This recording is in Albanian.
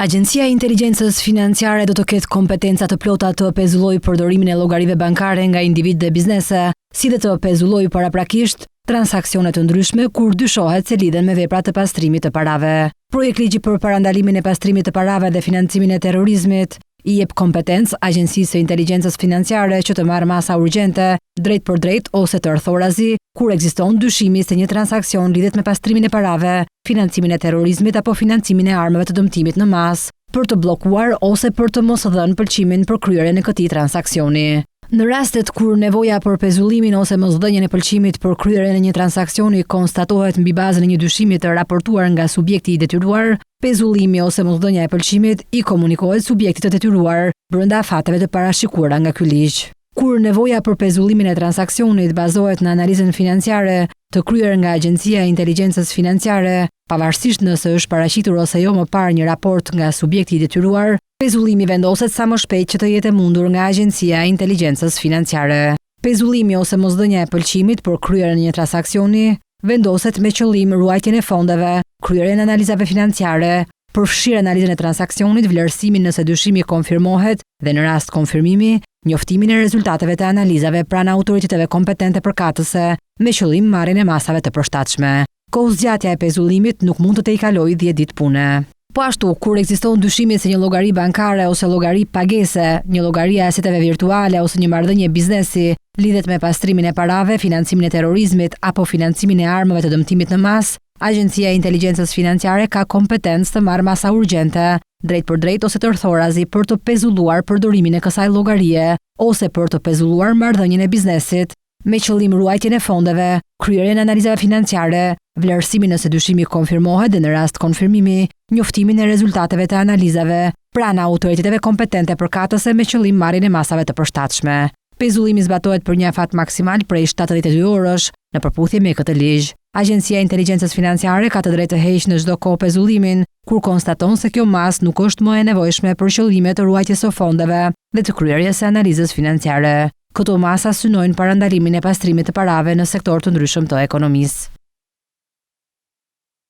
Agjencia e Inteligjencës Financiare do të ketë kompetenca të plota të pezullojë përdorimin e llogarive bankare nga individë dhe biznese, si dhe të pezullojë paraprakisht transaksione të ndryshme kur dyshohet se lidhen me vepra të pastrimit të parave. Projekt ligji për parandalimin e pastrimit të parave dhe financimin e terrorizmit i jep kompetencë Agjencisë së Inteligjencës Financiare që të marrë masa urgjente, drejt për drejt ose të rrethorazi, kur ekziston dyshimi se një transaksion lidhet me pastrimin e parave, financimin e terrorizmit apo financimin e armëve të dëmtimit në masë, për të bllokuar ose për të mos dhënë pëlqimin për kryerjen e këtij transaksioni. Në rastet kur nevoja për pezullimin ose mosdhënien e pëlqimit për kryerjen e një transaksioni konstatohet mbi bazën e një dyshimi të raportuar nga subjekti i detyruar, pezullimi ose mosdhënia e pëlqimit i komunikohet subjektit të detyruar brenda fateve të parashikuara nga ky ligj. Kur nevoja për pezullimin e transaksionit bazohet në analizën financiare të kryer nga Agjencia e Inteligjencës Financiare, pavarësisht nëse është paraqitur ose jo më parë një raport nga subjekti i detyruar, pezullimi vendoset sa më shpejt që të jetë mundur nga Agjencia e Inteligjencës Financiare. Pezullimi ose mosdhënia e pëlqimit për kryerjen e një transaksioni vendoset me qëllim ruajtjen e fondeve, kryerjen e analizave financiare, përfshirë analizën e transaksionit, vlerësimin nëse dyshimi konfirmohet dhe në rast konfirmimi, njoftimin e rezultateve të analizave pranë autoriteteve kompetente përkatëse me qëllim marrjen e masave të përshtatshme. Kohëzgjatja e pezullimit nuk mund të tejkalojë 10 ditë pune. Po ashtu, kur ekziston dyshimi se një llogari bankare ose llogari pagese, një llogari e aseteve virtuale ose një marrëdhënie biznesi lidhet me pastrimin e parave, financimin e terrorizmit apo financimin e armëve të dëmtimit në masë, Agjencia e Inteligjencës Financiare ka kompetencë të marrë masa urgjente, drejt për drejt ose të rrethorazi për të pezulluar përdorimin e kësaj llogarie ose për të pezulluar marrëdhënien e biznesit, me qëllim ruajtjen e fondeve, kryerjen e analizave financiare, vlerësimin nëse dyshimi konfirmohet dhe në rast konfirmimi, njoftimin e rezultateve të analizave, pranë autoriteteve kompetente përkatëse me qëllim marrjen e masave të përshtatshme. Pezullimi zbatohet për një afat maksimal prej 72 orësh në përputhje me këtë ligj. Agjencia e Inteligjencës Financiare ka të drejtë të heqë në çdo kohë pezullimin, kur konstaton se kjo masë nuk është më e nevojshme për qëllime të ruajtjes së fondeve dhe të kryerjes së analizës financiare. Këto masa synojnë parandalimin e pastrimit të parave në sektor të ndryshëm të ekonomisë.